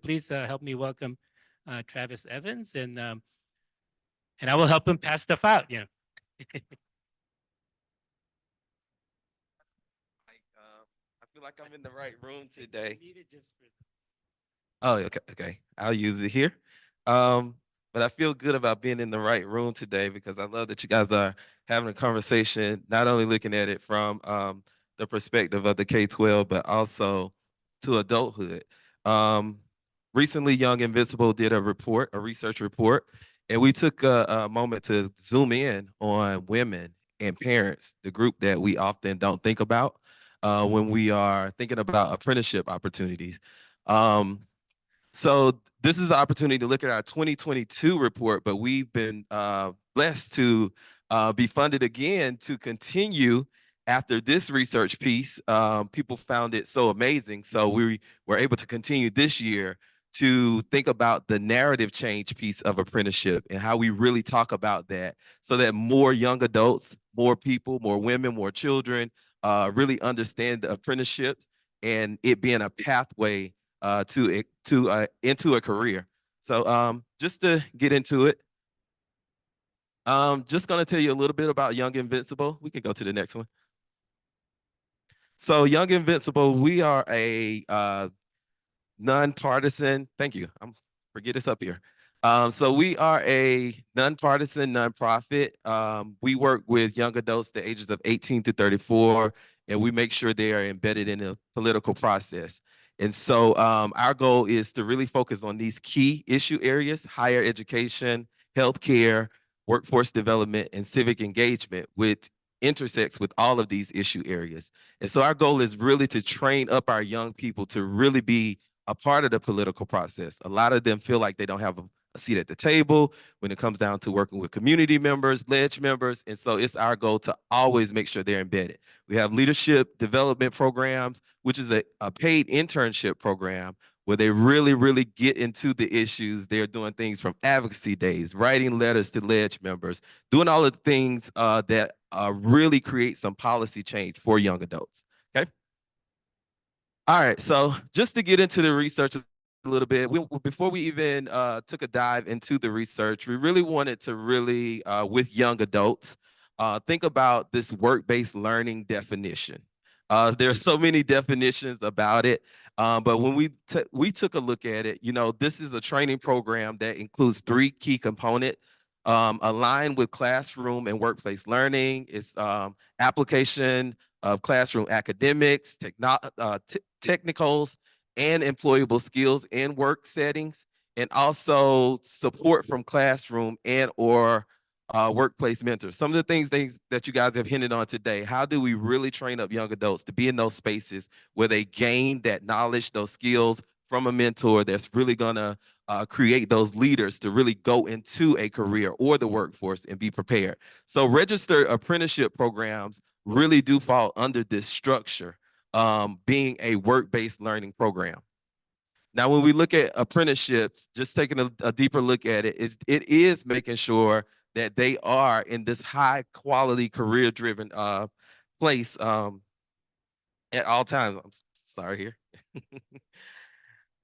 please help me welcome Travis Evans, and I will help him pass stuff out. I feel like I'm in the right room today. Oh, okay, okay. I'll use it here. Um, but I feel good about being in the right room today because I love that you guys are having a conversation, not only looking at it from the perspective of the K-12, but also to adulthood. Um, Recently, Young Invincible did a report, a research report, and we took a moment to zoom in on women and parents, the group that we often don't think about when we are thinking about apprenticeship opportunities. Um, so this is the opportunity to look at our 2022 report, but we've been blessed to be funded again to continue after this research piece. People found it so amazing, so we were able to continue this year to think about the narrative change piece of apprenticeship and how we really talk about that so that more young adults, more people, more women, more children really understand the apprenticeship and it being a pathway into a career. So just to get into it, just gonna tell you a little bit about Young Invincible. We can go to the next one. So Young Invincible, we are a nonpartisan. Thank you. I'm forget it's up here. So we are a nonpartisan nonprofit. We work with young adults the ages of 18 to 34, and we make sure they are embedded in the political process. And so our goal is to really focus on these key issue areas: higher education, healthcare, workforce development, and civic engagement, which intersects with all of these issue areas. And so our goal is really to train up our young people to really be a part of the political process. A lot of them feel like they don't have a seat at the table when it comes down to working with community members, ledge members. And so it's our goal to always make sure they're embedded. We have leadership development programs, which is a paid internship program where they really, really get into the issues. They're doing things from advocacy days, writing letters to ledge members, doing all of the things that really create some policy change for young adults. Okay. All right, so just to get into the research a little bit, before we even took a dive into the research, we really wanted to really, with young adults, think about this work-based learning definition. There are so many definitions about it, but when we took a look at it, this is a training program that includes three key components. Aligned with classroom and workplace learning. It's application of classroom academics, technicals, and employable skills in work settings, and also support from classroom and or workplace mentors. Some of the things that you guys have hinted on today, how do we really train up young adults to be in those spaces where they gain that knowledge, those skills from a mentor that's really gonna create those leaders to really go into a career or the workforce and be prepared. So registered apprenticeship programs really do fall under this structure, being a work-based learning program. Now, when we look at apprenticeships, just taking a deeper look at it, it is making sure that they are in this high quality career driven place at all times. I'm sorry here.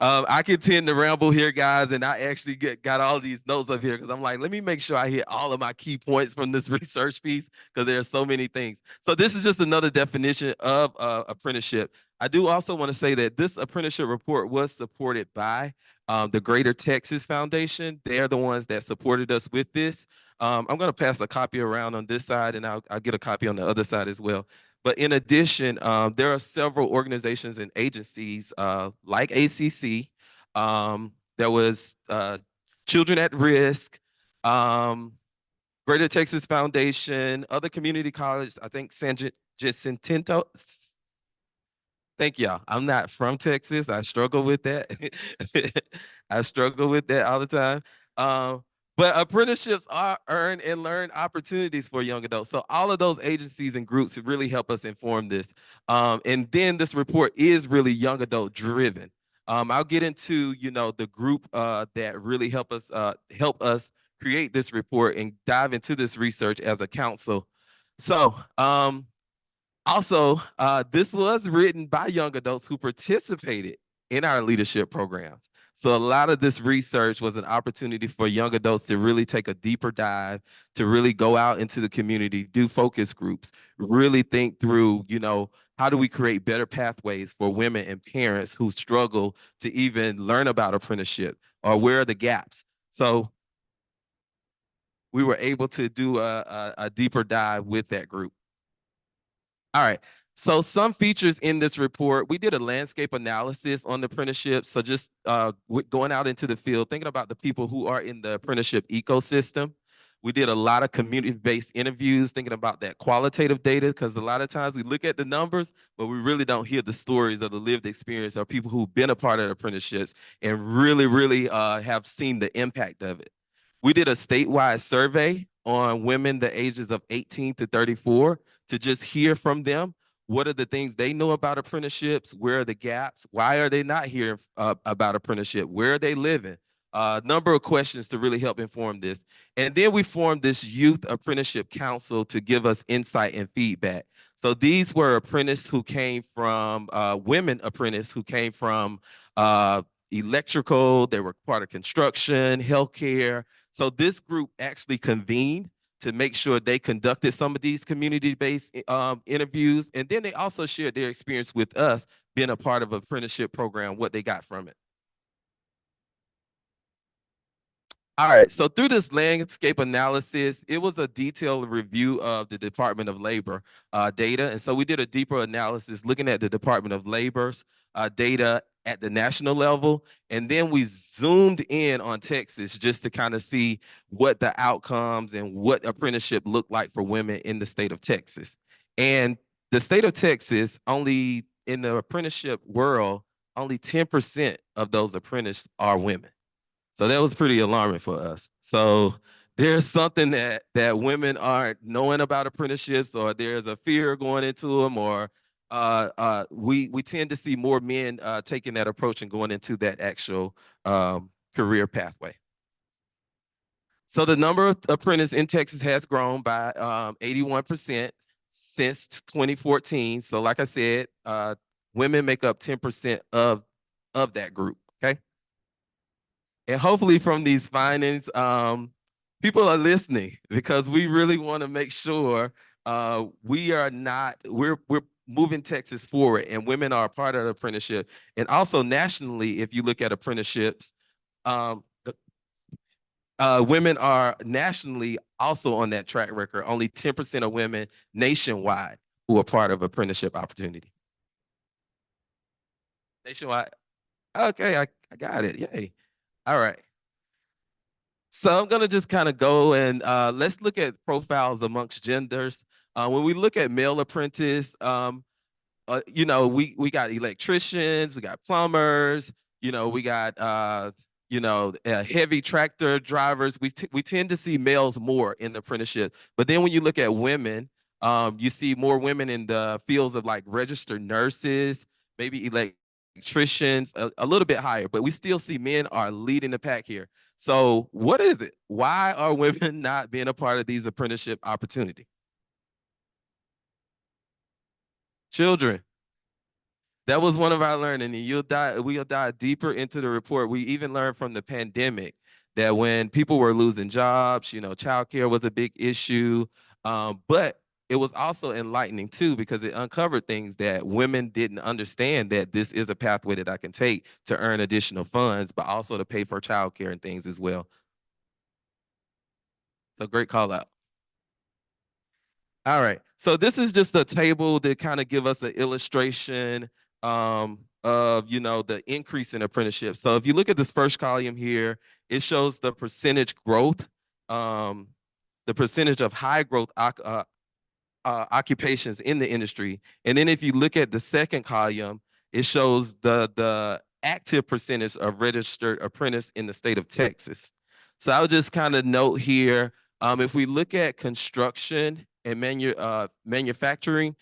I can tend to ramble here, guys, and I actually got all these notes up here because I'm like, let me make sure I hit all of my key points from this research piece because there are so many things. So this is just another definition of apprenticeship. I do also want to say that this apprenticeship report was supported by the Greater Texas Foundation. They're the ones that supported us with this. I'm going to pass a copy around on this side, and I'll get a copy on the other side as well. But in addition, there are several organizations and agencies like ACC. There was Children at Risk, Greater Texas Foundation, other community colleges. I think San Jacinto. Thank y'all. I'm not from Texas. I struggle with that. I struggle with that all the time. But apprenticeships are earn and learn opportunities for young adults. So all of those agencies and groups really help us inform this. And then this report is really young adult driven. I'll get into the group that really help us create this report and dive into this research as a council. So also, this was written by young adults who participated in our leadership programs. So a lot of this research was an opportunity for young adults to really take a deeper dive, to really go out into the community, do focus groups, really think through, how do we create better pathways for women and parents who struggle to even learn about apprenticeship, or where are the gaps? So we were able to do a deeper dive with that group. All right. So some features in this report, we did a landscape analysis on the apprenticeship. So just going out into the field, thinking about the people who are in the apprenticeship ecosystem. We did a lot of community-based interviews, thinking about that qualitative data, because a lot of times we look at the numbers, but we really don't hear the stories of the lived experience of people who've been a part of the apprenticeships and really, really have seen the impact of it. We did a statewide survey on women the ages of 18 to 34 to just hear from them. What are the things they know about apprenticeships? Where are the gaps? Why are they not hearing about apprenticeship? Where are they living? A number of questions to really help inform this. And then we formed this Youth Apprenticeship Council to give us insight and feedback. So these were apprentices who came from, women apprentices who came from electrical, they were part of construction, healthcare. So this group actually convened to make sure they conducted some of these community-based interviews. And then they also shared their experience with us being a part of an apprenticeship program, what they got from it. All right, so through this landscape analysis, it was a detailed review of the Department of Labor data. And so we did a deeper analysis looking at the Department of Labor's data at the national level. And then we zoomed in on Texas just to kind of see what the outcomes and what apprenticeship looked like for women in the state of Texas. And the state of Texas, only in the apprenticeship world, only 10% of those apprentices are women. So that was pretty alarming for us. So there's something that women aren't knowing about apprenticeships, or there's a fear going into them, or we tend to see more men taking that approach and going into that actual career pathway. So the number of apprentices in Texas has grown by 81% since 2014. So like I said, women make up 10% of that group. Okay. And hopefully from these findings, people are listening, because we really want to make sure we're moving Texas forward, and women are a part of the apprenticeship. And also nationally, if you look at apprenticeships, women are nationally also on that track record. Only 10% of women nationwide who are part of apprenticeship opportunity. Nationwide. Okay, I got it. Yay. All right. So I'm gonna just kind of go and let's look at profiles amongst genders. When we look at male apprentice, we got electricians, we got plumbers, we got heavy tractor drivers. We tend to see males more in the apprenticeship. But then when you look at women, you see more women in the fields of like registered nurses, maybe electricians, a little bit higher, but we still see men are leading the pack here. So what is it? Why are women not being a part of these apprenticeship opportunities? Children. That was one of our learning, and we'll dive deeper into the report. We even learned from the pandemic that when people were losing jobs, childcare was a big issue. But it was also enlightening too, because it uncovered things that women didn't understand, that this is a pathway that I can take to earn additional funds, but also to pay for childcare and things as well. So great call out. All right. So this is just a table to kind of give us an illustration of the increase in apprenticeship. So if you look at this first column here, it shows the percentage growth, the percentage of high growth occupations in the industry. And then if you look at the second column, it shows the active percentage of registered apprentice in the state of Texas. So I'll just kind of note here, if we look at construction and manufacturing,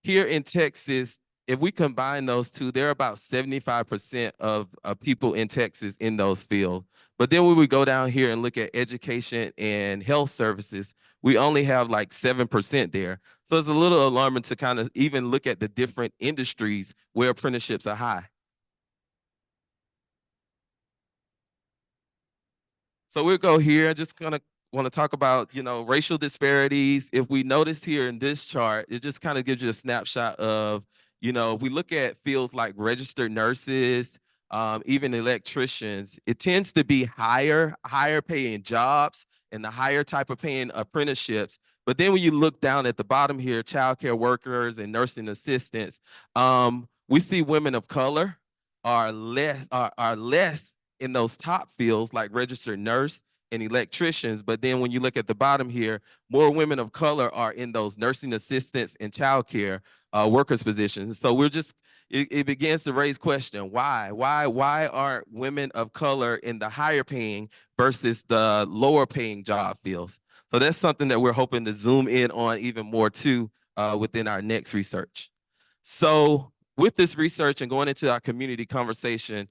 here in Texas, if we combine those two, there are about 75% of people in Texas in those fields. But then when we go down here and look at education and health services, we only have like 7% there. So it's a little alarming to kind of even look at the different industries where apprenticeships are high. So we'll go here. Just kind of want to talk about, racial disparities. If we notice here in this chart, it just kind of gives you a snapshot of, if we look at fields like registered nurses, even electricians, it tends to be higher paying jobs and the higher type of paying apprenticeships. But then when you look down at the bottom here, childcare workers and nursing assistants, we see women of color are less in those top fields like registered nurse and electricians. But then when you look at the bottom here, more women of color are in those nursing assistants and childcare workers positions. So it begins to raise question, why aren't women of color in the higher paying versus the lower paying job fields? So that's something that we're hoping to zoom in on even more too within our next research. So with this research and going into our community conversation,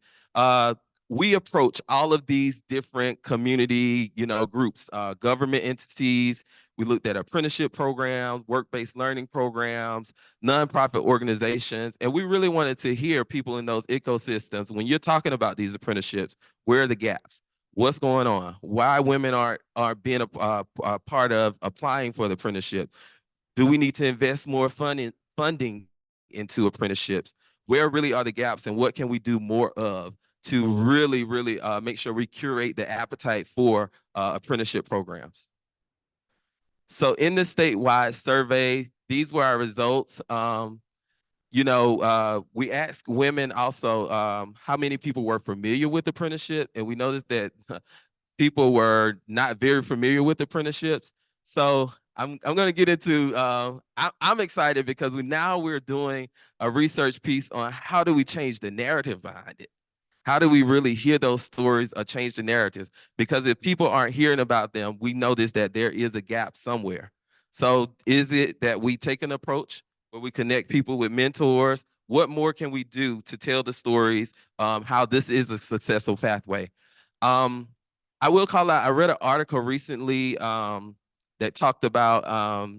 we approach all of these different community, groups, government entities. We looked at apprenticeship programs, work-based learning programs, nonprofit organizations, and we really wanted to hear people in those ecosystems. When you're talking about these apprenticeships, where are the gaps? What's going on? Why women are being a part of applying for the apprenticeship? Do we need to invest more funding into apprenticeships? Where really are the gaps, and what can we do more of to really, really make sure we curate the appetite for apprenticeship programs? So in the statewide survey, these were our results. We asked women also how many people were familiar with apprenticeship, and we noticed that people were not very familiar with apprenticeships. So I'm going to get into. I'm excited because we're doing a research piece on how do we change the narrative behind it. How do we really hear those stories or change the narratives? Because if people aren't hearing about them, we notice that there is a gap somewhere. So is it that we take an approach where we connect people with mentors? What more can we do to tell the stories, how this is a successful pathway? I will call out, I read an article recently that talked about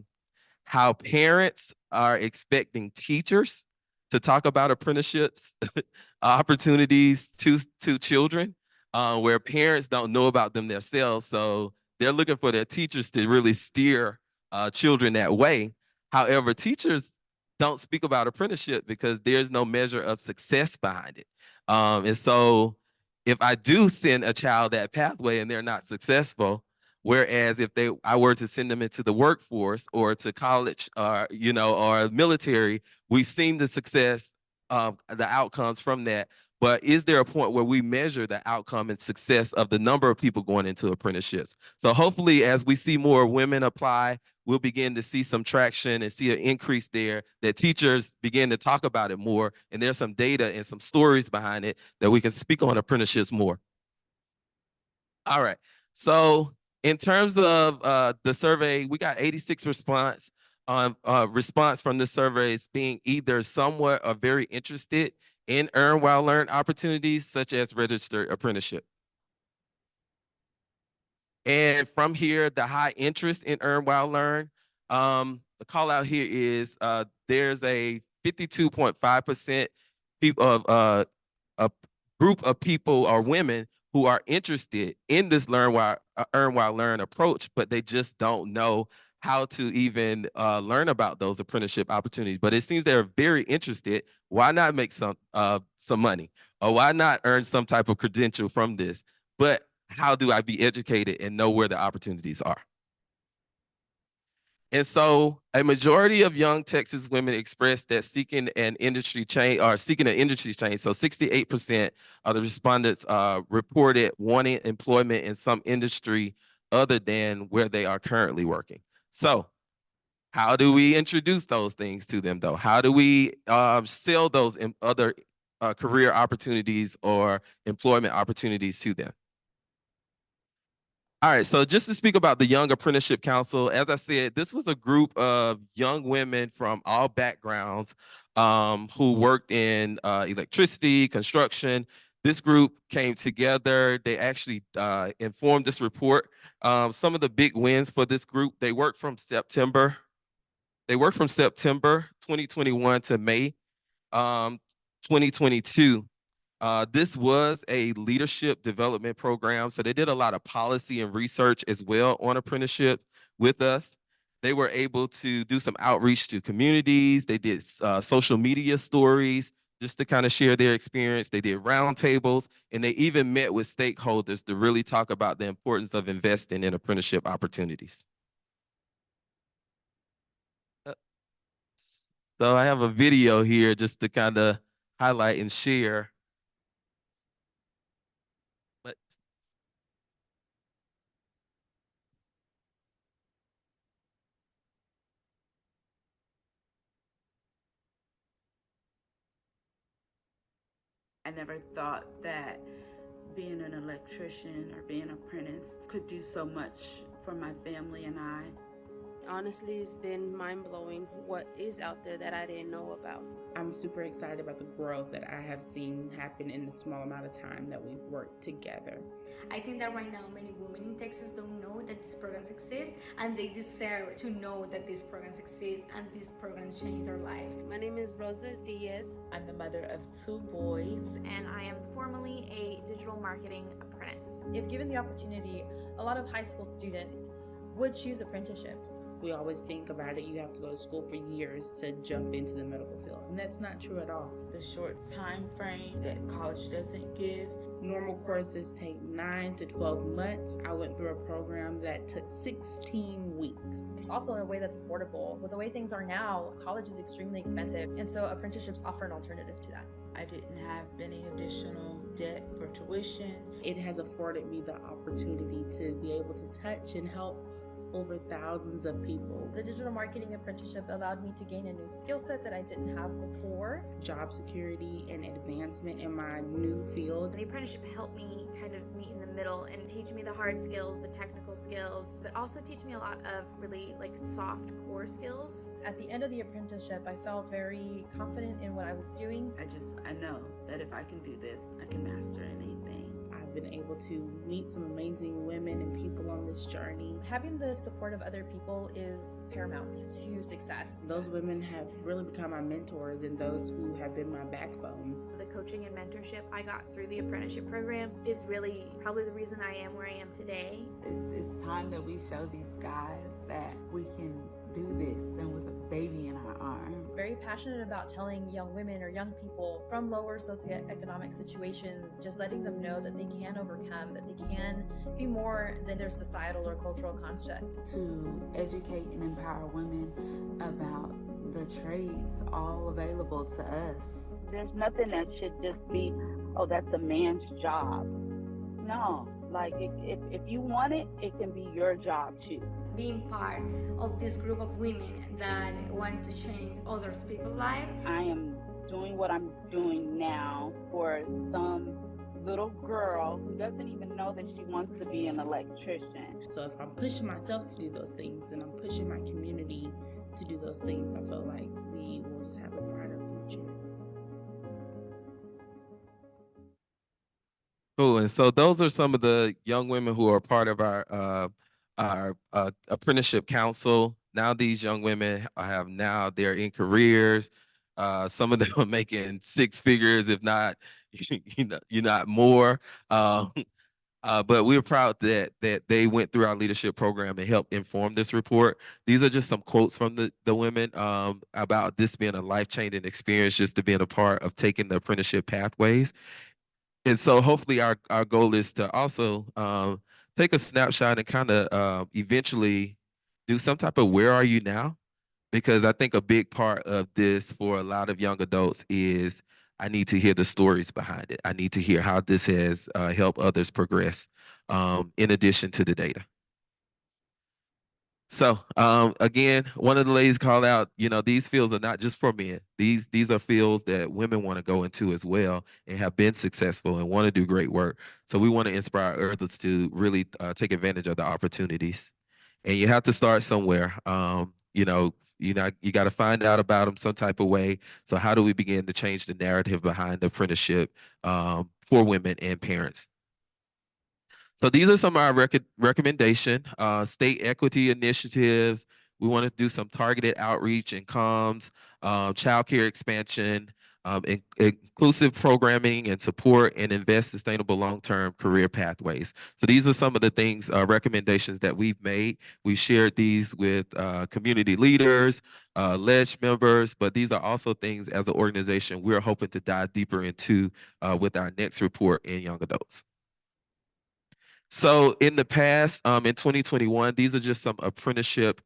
how parents are expecting teachers to talk about apprenticeships opportunities to children, where parents don't know about them themselves. So they're looking for their teachers to really steer children that way. However, teachers don't speak about apprenticeship because there's no measure of success behind it. And so if I do send a child that pathway and they're not successful, whereas if I were to send them into the workforce or to college, or military, we've seen the success of the outcomes from that. But is there a point where we measure the outcome and success of the number of people going into apprenticeships? So hopefully, as we see more women apply, we'll begin to see some traction and see an increase there, that teachers begin to talk about it more. And there's some data and some stories behind it that we can speak on apprenticeships more. All right. So in terms of the survey, we got 86 response from the surveys being either somewhat or very interested in earn while learn opportunities, such as registered apprenticeship. And from here, the high interest in earn while learn, the call out here is there's a 52.5% people of a group of people or women who are interested in this earn while learn approach, but they just don't know how to even learn about those apprenticeship opportunities. But it seems they're very interested. Why not make some money, or why not earn some type of credential from this? But how do I be educated and know where the opportunities are? And so a majority of young Texas women expressed that seeking an industry change. So 68% of the respondents reported wanting employment in some industry other than where they are currently working. So how do we introduce those things to them, though? How do we sell those other career opportunities or employment opportunities to them? All right, so just to speak about the Young Apprenticeship Council, as I said, this was a group of young women from all backgrounds who worked in electricity, construction. This group came together. They actually informed this report. Some of the big wins for this group, they worked from September 2021 to May 2022. This was a leadership development program, so they did a lot of policy and research as well on apprenticeship with us. They were able to do some outreach to communities. They did social media stories just to kind of share their experience. They did roundtables, and they even met with stakeholders to really talk about the importance of investing in apprenticeship opportunities. So I have a video here just to kind of highlight and share. But I never thought that being an electrician or being an apprentice could do so much for my family and I. Honestly, it's been mind-blowing what is out there that I didn't know about. I'm super excited about the growth that I have seen happen in the small amount of time that we've worked together. I think that right now many women in Texas don't know that these programs exist, and they deserve to know that these programs exist and these programs change their lives. My name is Rosa Diaz. I'm the mother of 2 boys. And I am formerly a digital marketing apprentice. If given the opportunity, a lot of high school students would choose apprenticeships. We always think about it, you have to go to school for years to jump into the medical field, and that's not true at all. The short time frame that college doesn't give. Normal courses take 9 to 12 months. I went through a program that took 16 weeks. It's also in a way that's affordable. With the way things are now, college is extremely expensive, and so apprenticeships offer an alternative to that. I didn't have any additional debt for tuition. It has afforded me the opportunity to be able to touch and help over thousands of people. The digital marketing apprenticeship allowed me to gain a new skill set that I didn't have before. Job security and advancement in my new field. The apprenticeship helped me kind of meet in the middle and teach me the hard skills, the technical skills, but also teach me a lot of really soft core skills. At the end of the apprenticeship, I felt very confident in what I was doing. I know that if I can do this, I can master anything. I've been able to meet some amazing women and people on this journey. Having the support of other people is paramount to success. Those women have really become my mentors and those who have been my backbone. The coaching and mentorship I got through the apprenticeship program is really probably the reason I am where I am today. It's time that we show these guys that we can do this, and with a baby in our arm. Very passionate about telling young women or young people from lower socioeconomic situations, just letting them know that they can overcome, that they can be more than their societal or cultural construct. To educate and empower women about the trades all available to us. There's nothing that should just be, oh, that's a man's job. No, like if you want it, it can be your job too. Being part of this group of women that want to change other people's lives. I am doing what I'm doing now for some little girl who doesn't even know that she wants to be an electrician. So if I'm pushing myself to do those things and I'm pushing my community to do those things, I feel like we will just have a brighter future. cool. And so those are some of the young women who are part of our apprenticeship council. Now these young women they're in careers. Some of them are making 6 figures, if not, you're not more. But we're proud that they went through our leadership program and helped inform this report. These are just some quotes from the women about this being a life-changing experience, just to being a part of taking the apprenticeship pathways. And so hopefully our goal is to also take a snapshot and kind of eventually do some type of where are you now? Because I think a big part of this for a lot of young adults is I need to hear the stories behind it. I need to hear how this has helped others progress in addition to the data. So again, one of the ladies called out, these fields are not just for men. These are fields that women want to go into as well and have been successful and want to do great work. So we want to inspire others to really take advantage of the opportunities. And you have to start somewhere. You got to find out about them some type of way. So how do we begin to change the narrative behind the apprenticeship for women and parents? So these are some of our recommendation, state equity initiatives. We want to do some targeted outreach and comms, childcare expansion, inclusive programming and support, and invest sustainable long-term career pathways. So these are some of the things, recommendations that we've made. We shared these with community leaders, ledge members, but these are also things as an organization we're hoping to dive deeper into with our next report in young adults. So in the past, in 2021, these are just some apprenticeship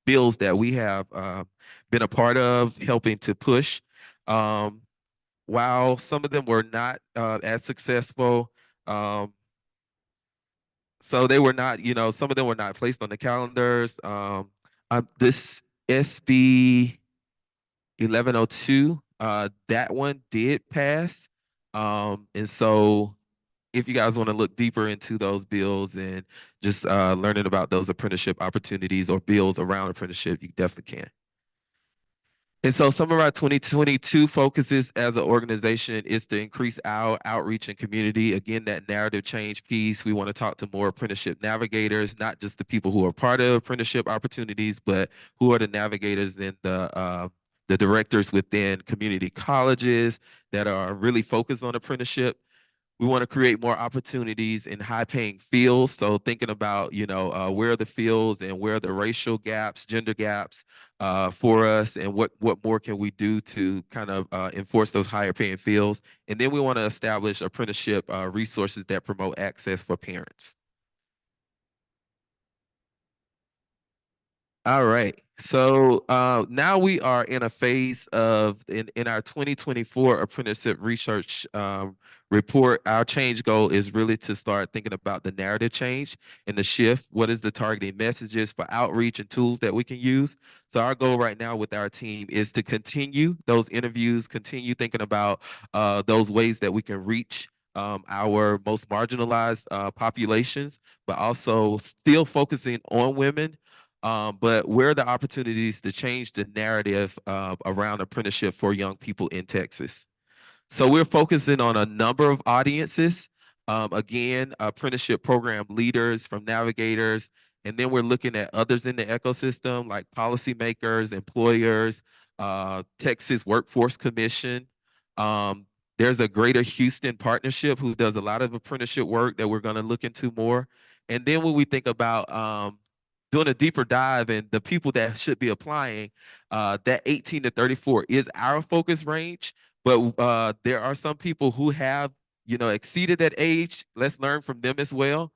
bills that we have been a part of helping to push. While some of them were not as successful, so they were not, some of them were not placed on the calendars. This SB 1102, that one did pass. And so if you guys want to look deeper into those bills and just learning about those apprenticeship opportunities or bills around apprenticeship, you definitely can. And so some of our 2022 focuses as an organization is to increase our outreach and community. Again, that narrative change piece. We want to talk to more apprenticeship navigators, not just the people who are part of apprenticeship opportunities, but who are the navigators and the directors within community colleges that are really focused on apprenticeship. We want to create more opportunities in high-paying fields. So thinking about, where are the fields and where are the racial gaps, gender gaps for us, and what more can we do to kind of enforce those higher-paying fields. And then we want to establish apprenticeship resources that promote access for parents. All right. So now we are in a phase of in our 2024 apprenticeship research report. Our change goal is really to start thinking about the narrative change and the shift. What is the targeting messages for outreach and tools that we can use? So our goal right now with our team is to continue those interviews, continue thinking about those ways that we can reach our most marginalized populations, but also still focusing on women. But where are the opportunities to change the narrative around apprenticeship for young people in Texas? So we're focusing on a number of audiences. Again, apprenticeship program leaders from navigators, and then we're looking at others in the ecosystem like policymakers, employers, Texas Workforce Commission. There's a Greater Houston Partnership who does a lot of apprenticeship work that we're going to look into more. And then when we think about doing a deeper dive and the people that should be applying, that 18 to 34 is our focus range. But there are some people who have, exceeded that age. Let's learn from them as well.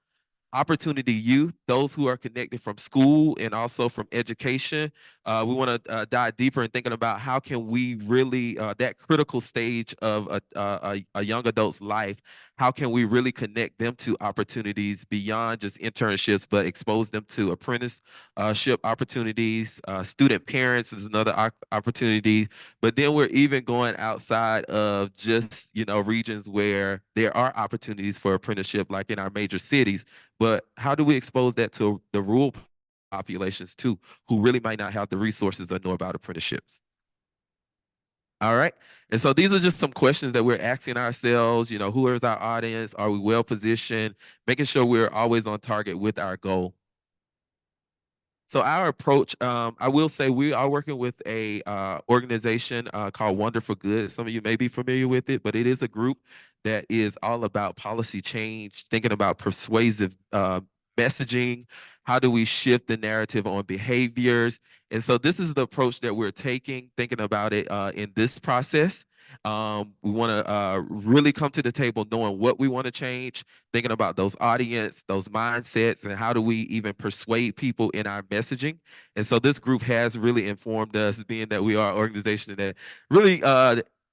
Opportunity youth, those who are connected from school and also from education. We want to dive deeper in thinking about how can we really, that critical stage of a young adult's life, how can we really connect them to opportunities beyond just internships, but expose them to apprenticeship opportunities. Student parents is another opportunity. But then we're even going outside of just, regions where there are opportunities for apprenticeship, like in our major cities. But how do we expose that to the rural populations too, who really might not have the resources or know about apprenticeships? All right. And so these are just some questions that we're asking ourselves. Who is our audience? Are we well positioned? Making sure we're always on target with our goal. So our approach, I will say we are working with a organization called Wonderful Good. Some of you may be familiar with it, but it is a group that is all about policy change, thinking about persuasive messaging. How do we shift the narrative on behaviors? And so this is the approach that we're taking, thinking about it in this process. We want to really come to the table knowing what we want to change, thinking about those audience, those mindsets, and how do we even persuade people in our messaging. And so this group has really informed us, being that we are an organization that really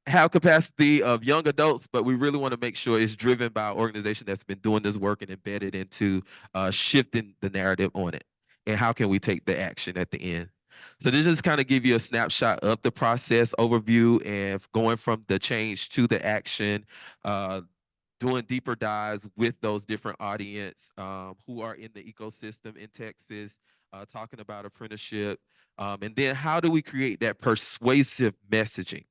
have capacity of young adults, but we really want to make sure it's driven by an organization that's been doing this work and embedded into shifting the narrative on it. And how can we take the action at the end? So this just kind of give you a snapshot of the process overview and going from the change to the action, doing deeper dives with those different audience who are in the ecosystem in Texas, talking about apprenticeship. And then how do we create that persuasive messaging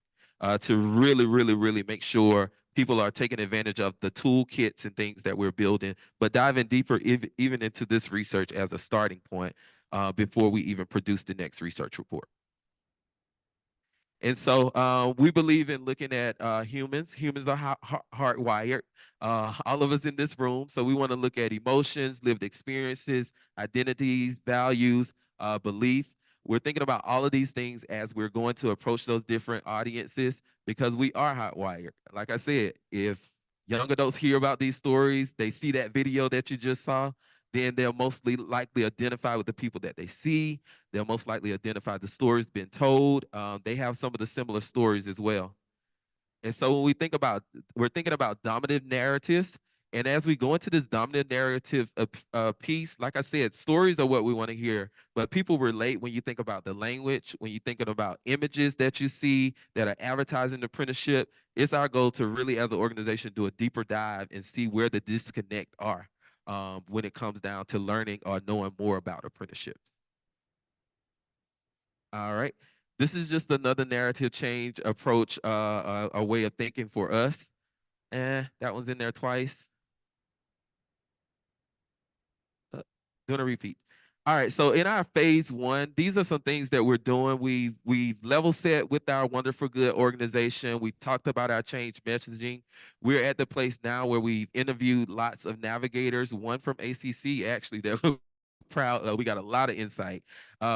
to really, really, really make sure people are taking advantage of the toolkits and things that we're building, but diving deeper even into this research as a starting point before we even produce the next research report. And so we believe in looking at humans. Humans are hardwired, all of us in this room. So we want to look at emotions, lived experiences, identities, values, belief. We're thinking about all of these things as we're going to approach those different audiences because we are hardwired. Like I said, if young adults hear about these stories, they see that video that you just saw, then they'll mostly likely identify with the people that they see. They'll most likely identify the stories being told. They have some of the similar stories as well. And so when we think about, we're thinking about dominant narratives. And as we go into this dominant narrative piece, like I said, stories are what we want to hear. But people relate when you think about the language, when you're thinking about images that you see that are advertising apprenticeship. It's our goal to really, as an organization, do a deeper dive and see where the disconnect are when it comes down to learning or knowing more about apprenticeships. All right. This is just another narrative change approach, a way of thinking for us. That one's in there twice. Doing a repeat. All right, so in our phase one, these are some things that we're doing. We've level set with our Wonderful Good organization. We talked about our change messaging. We're at the place now where we've interviewed lots of navigators, one from ACC actually that we're proud of. We got a lot of insight.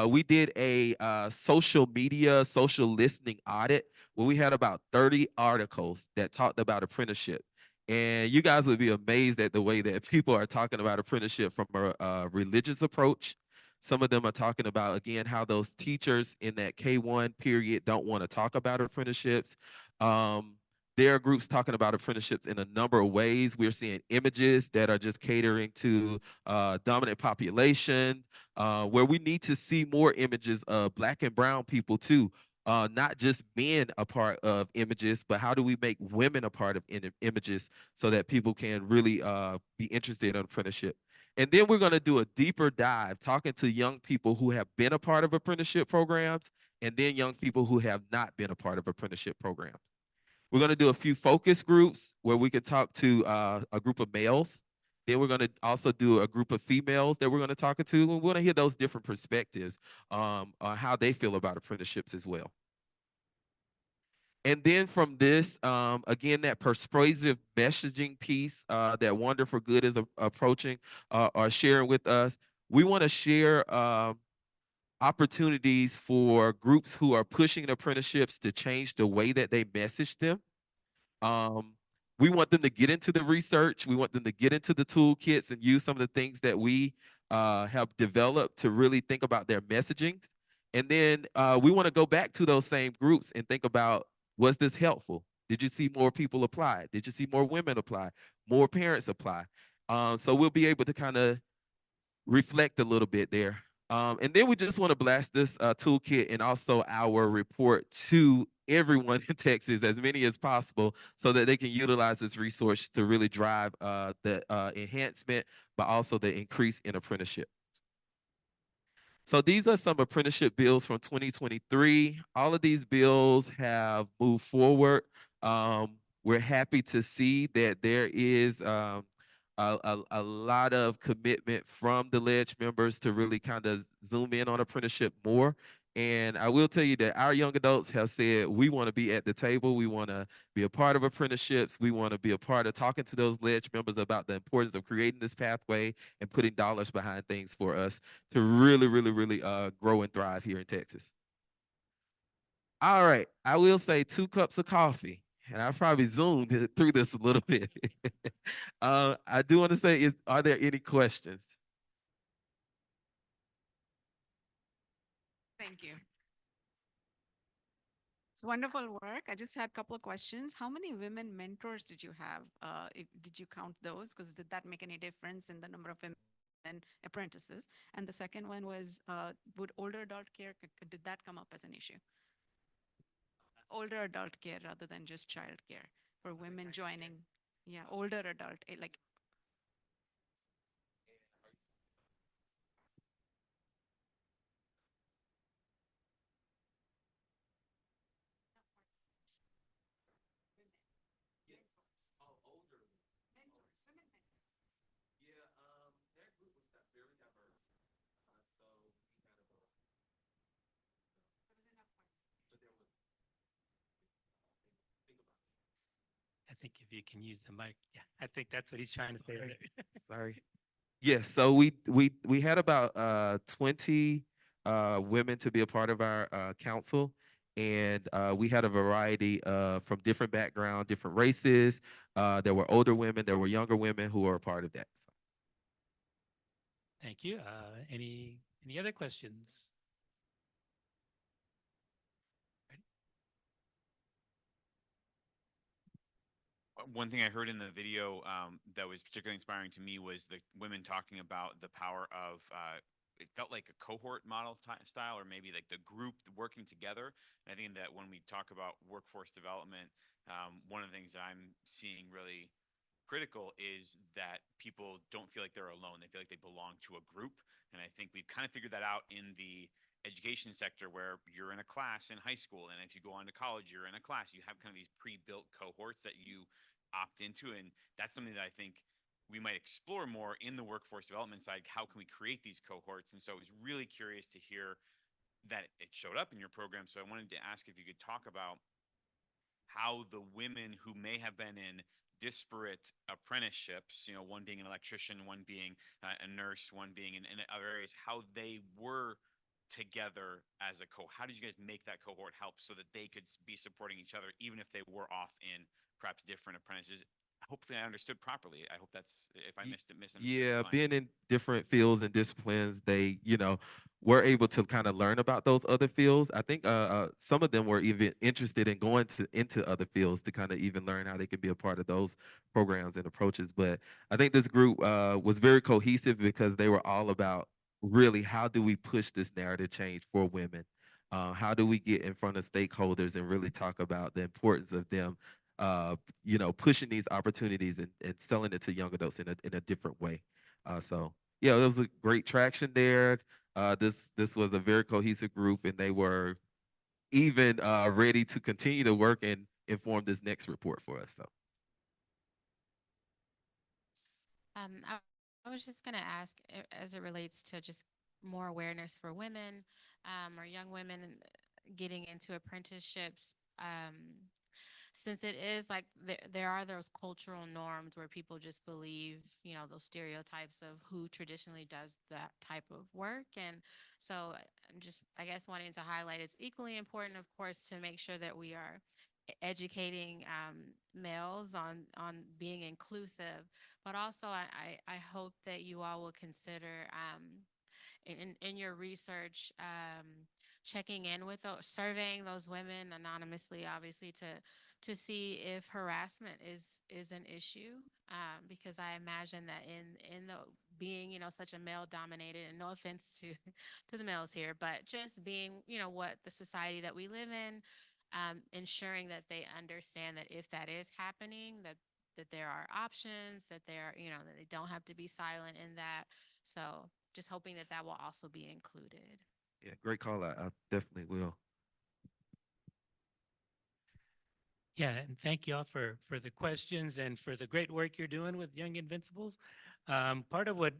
We did a social media, social listening audit where we had about 30 articles that talked about apprenticeship. And you guys would be amazed at the way that people are talking about apprenticeship from a religious approach. Some of them are talking about, again, how those teachers in that K-1 period don't want to talk about apprenticeships. There are groups talking about apprenticeships in a number of ways. We're seeing images that are just catering to dominant population, where we need to see more images of Black and brown people too. Not just men a part of images, but how do we make women a part of images so that people can really be interested in apprenticeship? And then we're going to do a deeper dive, talking to young people who have been a part of apprenticeship programs, and then young people who have not been a part of apprenticeship programs. We're going to do a few focus groups where we can talk to a group of males. Then we're going to also do a group of females that we're going to talk to, and we're going to hear those different perspectives on how they feel about apprenticeships as well. And then from this, again, that persuasive messaging piece that Wonderful Good is approaching or sharing with us, we want to share opportunities for groups who are pushing apprenticeships to change the way that they message them. We want them to get into the research. We want them to get into the toolkits and use some of the things that we have developed to really think about their messaging. And then we want to go back to those same groups and think about, was this helpful? Did you see more people apply? Did you see more women apply? More parents apply? So we'll be able to kind of reflect a little bit there. And then we just want to blast this toolkit and also our report to everyone in Texas, as many as possible, so that they can utilize this resource to really drive the enhancement, but also the increase in apprenticeship. So these are some apprenticeship bills from 2023. All of these bills have moved forward. We're happy to see that there is a lot of commitment from the ledge members to really kind of zoom in on apprenticeship more. And I will tell you that our young adults have said, we want to be at the table. We want to be a part of apprenticeships. We want to be a part of talking to those ledge members about the importance of creating this pathway and putting dollars behind things for us to really, really, really grow and thrive here in Texas. All right, I will say 2 cups of coffee, and I probably zoomed through this a little bit. I do want to say, are there any questions? Thank you. It's wonderful work. I just had a couple of questions. How many women mentors did you have? Did you count those? Because did that make any difference in the number of women apprentices? And the second one was, would older adult care, did that come up as an issue? Older adult care rather than just child care for women joining. Yeah, older adult, like think if you can use the mic, yeah, I think that's what he's trying to say Sorry. there. Sorry. Yes, so we had about 20 women to be a part of our council, and we had a variety from different background, different races. There were older women, there were younger women who were a part of that. So. Thank you. Any other questions? One thing I heard in the video that was particularly inspiring to me was the women talking about the power of it felt like a cohort model style, or maybe like the group working together. And I think that when we talk about workforce development, one of the things that I'm seeing really critical is that people don't feel like they're alone. They feel like they belong to a group. And I think we've kind of figured that out in the education sector, where you're in a class in high school, and if you go on to college, you're in a class. You have kind of these pre-built cohorts that you opt into, and that's something that I think we might explore more in the workforce development side. How can we create these cohorts? And so I was really curious to hear that it showed up in your program. So I wanted to ask if you could talk about how the women who may have been in disparate apprenticeships, one being an electrician, one being a nurse, one being in other areas, how they were together as a how did you guys make that cohort help so that they could be supporting each other, even if they were off in perhaps different apprentices? Hopefully I understood properly. I hope that's, if I missed it, misunderstood. Yeah, Fine. being in different fields and disciplines, they, were able to kind of learn about those other fields. I think some of them were even interested in going into other fields to kind of even learn how they could be a part of those programs and approaches. But I think this group was very cohesive because they were all about really how do we push this narrative change for women? How do we get in front of stakeholders and really talk about the importance of them pushing these opportunities and selling it to young adults in a different way. So yeah, there was a great traction there. This was a very cohesive group, and they were even ready to continue to work and inform this next report for us. So I was just going to ask, as it relates to just more awareness for women or young women getting into apprenticeships. Since it is like there are those cultural norms where people just believe, those stereotypes of who traditionally does that type of work. And so I'm just, I guess, wanting to highlight it's equally important, of course, to make sure that we are educating males on being inclusive, but also I hope that you all will consider in your research, checking in with those, surveying those women anonymously, obviously, to see if harassment is an issue, because I imagine that in the being such a male dominated, and no offense to to the males here, but just being what the society that we live in, ensuring that they understand that if that is happening, that there are options, that that they don't have to be silent in that. So just hoping that that will also be included. yeah, great call out. I definitely will. Yeah, and thank you all for the questions and for the great work you're doing with Young Invincibles. Part of what